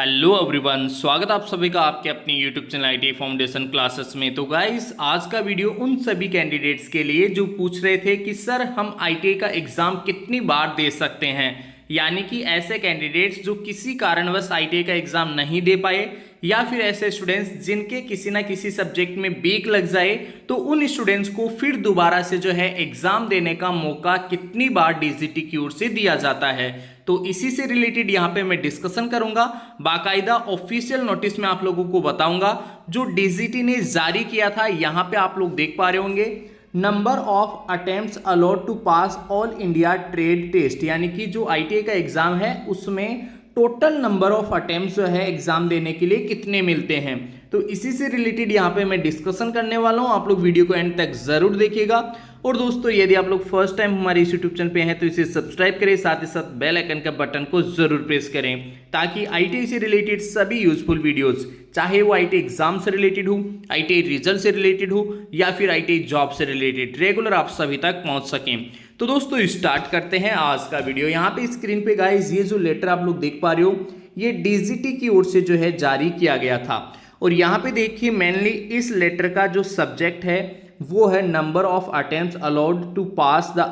Hello everyone, स्वागत आप सभी का आपके अपनी YouTube channel IT foundation classes में। तो गाइस, आज का वीडियो उन सभी कैंडिडेट्स के लिए जो पूछ रहे थे कि सर हम आईटीआई का एग्ज़ाम कितनी बार दे सकते हैं। यानी कि ऐसे कैंडिडेट्स जो किसी कारणवश आईटीआई का एग्ज़ाम नहीं दे पाए, या फिर ऐसे स्टूडेंट्स जिनके किसी ना किसी सब्जेक्ट में बैक लग जाए, तो उन स्टूडेंट्स को फिर दोबारा से जो है एग्ज़ाम देने का मौका कितनी बार डीजीटी की ओर से दिया जाता है। तो इसी से रिलेटेड यहाँ पे मैं डिस्कशन करूंगा। बाकायदा ऑफिशियल नोटिस में आप लोगों को बताऊंगा जो डीजीटी ने जारी किया था। यहाँ पे आप लोग देख पा रहे होंगे, number of attempts allowed to pass all India trade test, यानी कि जो आईटीआई का एग्जाम है उसमें टोटल नंबर ऑफ अटेम्प्ट्स जो है एग्जाम देने के लिए कितने मिलते हैं। तो इसी से रिलेटेड यहाँ पे मैं डिस्कशन करने वाला हूँ। आप लोग वीडियो को एंड तक जरूर देखिएगा। और दोस्तों, यदि आप लोग फर्स्ट टाइम हमारे इस यूट्यूब चैनल पे हैं तो इसे सब्सक्राइब करें, साथ ही साथ बेल आइकन का बटन को जरूर प्रेस करें, ताकि आईटीआई से रिलेटेड सभी यूजफुल वीडियोस, चाहे वो आईटीआई एग्जाम से रिलेटेड हो, आईटीआई रिजल्ट से रिलेटेड हो, या फिर आईटीआई जॉब से रिलेटेड, रेगुलर आप सभी तक पहुंच सकें। तो दोस्तों, स्टार्ट करते हैं आज का वीडियो। यहाँ पे स्क्रीन पे गाइस, ये जो लेटर आप लोग देख पा रहे हो, ये डीजीटी की ओर से जो है जारी किया गया था। और यहाँ पे देखिए, मेनली इस लेटर का जो सब्जेक्ट है वो है number of attempts allowed to pass the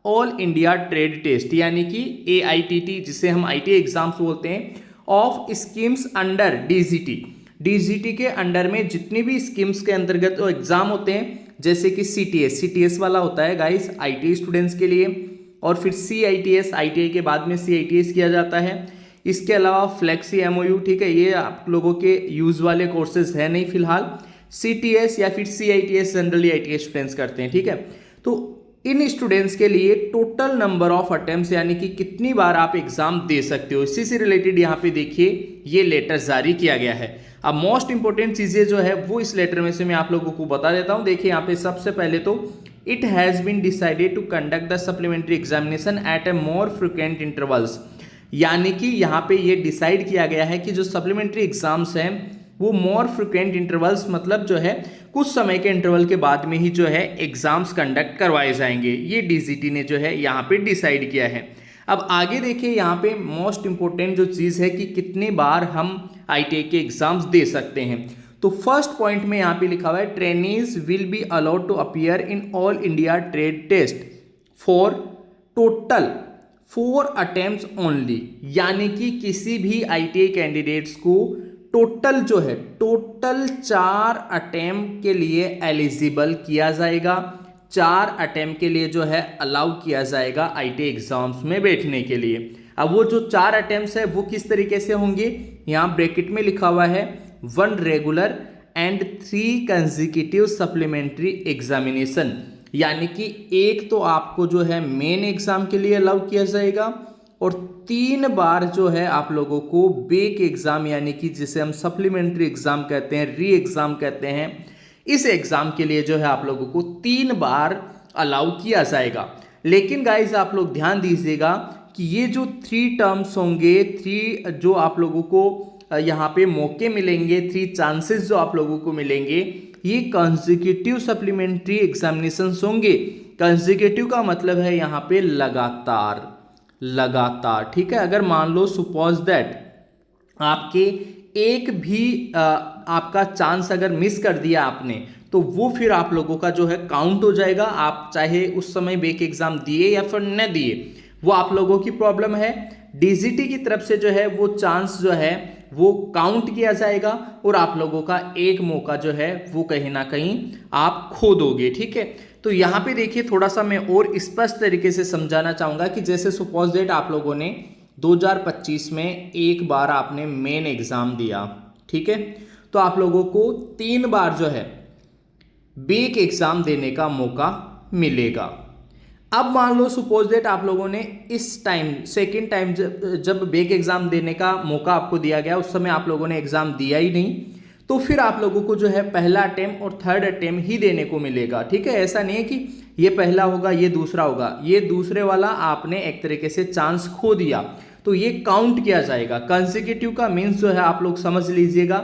all India trade test, यानी कि एआईटीटी, जिसे हम आईटीआई एग्जाम्स बोलते हैं, of schemes under DGT. DGT के अंडर में जितनी भी स्कीम्स के अंतर्गत एग्जाम होते हैं, जैसे कि सीटीएस वाला होता है गाइस आईटीआई स्टूडेंट्स के लिए, और फिर सीआईटीएस, आईटीआई के बाद में सीआईटीएस किया जाता है। इसके अलावा फ्लेक्सी एमओयू, ठीक है, ये आप लोगों के यूज वाले कोर्सेज है नहीं फिलहाल। सीटीएस या फिर सीआईटीएस जनरली आईटीआई स्टूडेंट्स करते हैं, ठीक है। तो इन स्टूडेंट्स के लिए टोटल नंबर ऑफ अटेम्प्ट्स, यानी कि कितनी बार आप एग्जाम दे सकते हो, इसी से रिलेटेड यहाँ पे देखिए ये लेटर जारी किया गया है। अब मोस्ट इंपॉर्टेंट चीजें जो है वो इस लेटर में से मैं आप लोगों को बता देता हूँ। देखिए यहाँ पे सबसे पहले तो, it has been decided to conduct the supplementary examination at a more frequent intervals, यानी कि यहाँ पे ये डिसाइड किया गया है कि जो सप्लीमेंट्री एग्जाम्स हैं वो मोर फ्रिक्वेंट इंटरवल्स, मतलब जो है कुछ समय के इंटरवल के बाद में ही जो है एग्जाम्स कंडक्ट करवाए जाएंगे। ये डीजीटी ने जो है यहाँ पे डिसाइड किया है। अब आगे देखिए, यहाँ पे मोस्ट इंपॉर्टेंट जो चीज़ है कि कितनी बार हम आईटीआई के एग्जाम्स दे सकते हैं। तो फर्स्ट पॉइंट में यहाँ पे लिखा हुआ है, trainees will be allowed to appear in all India trade test for total 4 attempts only, यानी कि किसी भी आईटीआई कैंडिडेट्स को टोटल जो है, टोटल 4 अटेम्प्ट के लिए एलिजिबल किया जाएगा, 4 अटेम्प्ट के लिए जो है अलाउ किया जाएगा आईटीआई एग्जाम्स में बैठने के लिए। अब वो जो 4 अटेम्प्ट्स है वो किस तरीके से होंगे, यहाँ ब्रैकेट में लिखा हुआ है 1 regular and 3 consecutive supplementary examination, यानी कि एक तो आपको जो है मेन एग्जाम के लिए अलाउ किया जाएगा, और 3 बार जो है आप लोगों को बेक एग्जाम, यानी कि जिसे हम सप्लीमेंट्री एग्जाम कहते हैं, री एग्जाम कहते हैं, इस एग्जाम के लिए जो है आप लोगों को 3 बार अलाउ किया जाएगा। लेकिन गाइज आप लोग ध्यान दीजिएगा कि ये जो 3 टर्म्स होंगे, 3 जो आप लोगों को यहाँ पे मौके मिलेंगे, 3 चांसेस जो आप लोगों को मिलेंगे, ये कंसेक्यूटिव सप्लीमेंट्री एग्जामिनेशंस होंगे। कंसेक्यूटिव का मतलब है यहाँ पे लगातार, लगातार, ठीक है। अगर मान लो सपोज दैट आपके एक भी आपका चांस अगर मिस कर दिया आपने, तो वो फिर आप लोगों का जो है काउंट हो जाएगा। आप चाहे उस समय बेक एग्जाम दिए या फिर न दिए, वो आप लोगों की प्रॉब्लम है। डीजीटी की तरफ से जो है वो चांस जो है वो काउंट किया जाएगा, और आप लोगों का एक मौका जो है वो कहीं ना कहीं आप खो दोगे, ठीक है। तो यहाँ पे देखिए, थोड़ा सा मैं और स्पष्ट तरीके से समझाना चाहूँगा कि जैसे सपोज दैट आप लोगों ने 2025 में एक बार आपने मेन एग्जाम दिया, ठीक है, तो आप लोगों को 3 बार जो है बेक एग्जाम देने का मौका मिलेगा। अब मान लो सपोज दैट आप लोगों ने इस टाइम, सेकेंड टाइम जब बेक एग्जाम देने का मौका आपको दिया गया, उस समय आप लोगों ने एग्जाम दिया ही नहीं, तो फिर आप लोगों को जो है पहला अटेम्प्ट और थर्ड अटेम्प्ट ही देने को मिलेगा, ठीक है। ऐसा नहीं है कि ये पहला होगा ये दूसरा होगा, ये दूसरे वाला आपने एक तरीके से चांस खो दिया, तो ये काउंट किया जाएगा। कंसेक्यूटिव का मीन्स जो है आप लोग समझ लीजिएगा।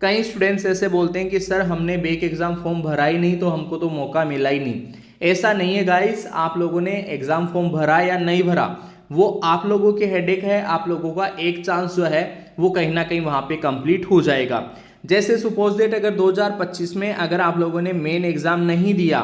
कई स्टूडेंट्स ऐसे बोलते हैं कि सर हमने बेक एग्जाम फॉर्म भरा ही नहीं, तो हमको तो मौका मिला ही नहीं। ऐसा नहीं है गाइस, आप लोगों ने एग्जाम फॉर्म भरा या नहीं भरा वो आप लोगों के हेडेक है। आप लोगों का एक चांस जो है वो कहीं ना कहीं वहाँ पे कंप्लीट हो जाएगा। जैसे सपोज दैट अगर 2025 में अगर आप लोगों ने मेन एग्जाम नहीं दिया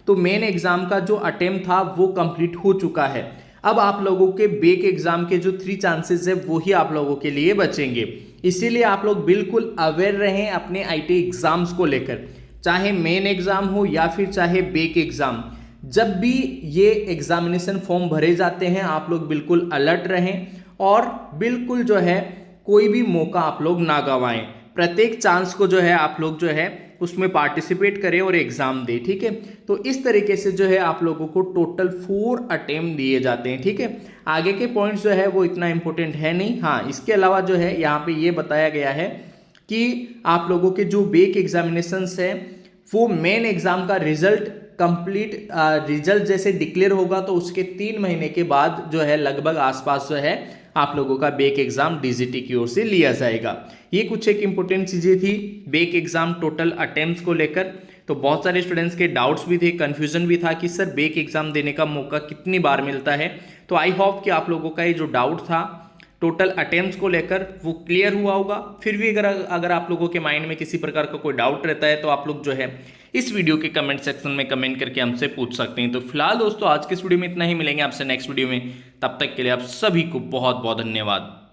तो मेन एग्जाम का जो अटेम्प्ट था वो कंप्लीट हो चुका है। अब आप लोगों के बेक एग्जाम के जो 3 चांसेस है वही आप लोगों के लिए बचेंगे। इसीलिए आप लोग बिल्कुल अवेयर रहें अपने आईटी एग्जाम्स को लेकर, चाहे मेन एग्जाम हो या फिर चाहे बेक एग्जाम। जब भी ये एग्जामिनेशन फॉर्म भरे जाते हैं आप लोग बिल्कुल अलर्ट रहें और बिल्कुल जो है कोई भी मौका आप लोग ना गंवाएं। प्रत्येक चांस को जो है आप लोग जो है उसमें पार्टिसिपेट करें और एग्जाम दें, ठीक है। तो इस तरीके से जो है आप लोगों को टोटल 4 अटेम्प्ट दिए जाते हैं, ठीक है। आगे के पॉइंट्स जो है वो इतना इंपॉर्टेंट है नहीं। हाँ, इसके अलावा जो है यहाँ पे ये बताया गया है कि आप लोगों के जो बेक एग्जामिनेशंस है वो मेन एग्जाम का रिजल्ट कंप्लीट रिजल्ट जैसे डिक्लेयर होगा तो उसके 3 महीने के बाद जो है लगभग आसपास जो है आप लोगों का बेक एग्जाम डीजीटी की ओर से लिया जाएगा। ये कुछ एक इंपॉर्टेंट चीजें थी बेक एग्जाम टोटल अटेम्प्ट्स को लेकर। तो बहुत सारे स्टूडेंट्स के डाउट्स भी थे, कंफ्यूजन भी था कि सर बेक एग्जाम देने का मौका कितनी बार मिलता है। तो आई होप कि आप लोगों का ये जो डाउट था टोटल अटेम्प्ट्स को लेकर वो क्लियर हुआ होगा। फिर भी अगर आप लोगों के माइंड में किसी प्रकार का कोई डाउट रहता है तो आप लोग जो है इस वीडियो के कमेंट सेक्शन में कमेंट करके हमसे पूछ सकते हैं। तो फिलहाल दोस्तों आज के इस वीडियो में इतना ही, मिलेंगे आपसे नेक्स्ट वीडियो में। तब तक के लिए आप सभी को बहुत बहुत धन्यवाद।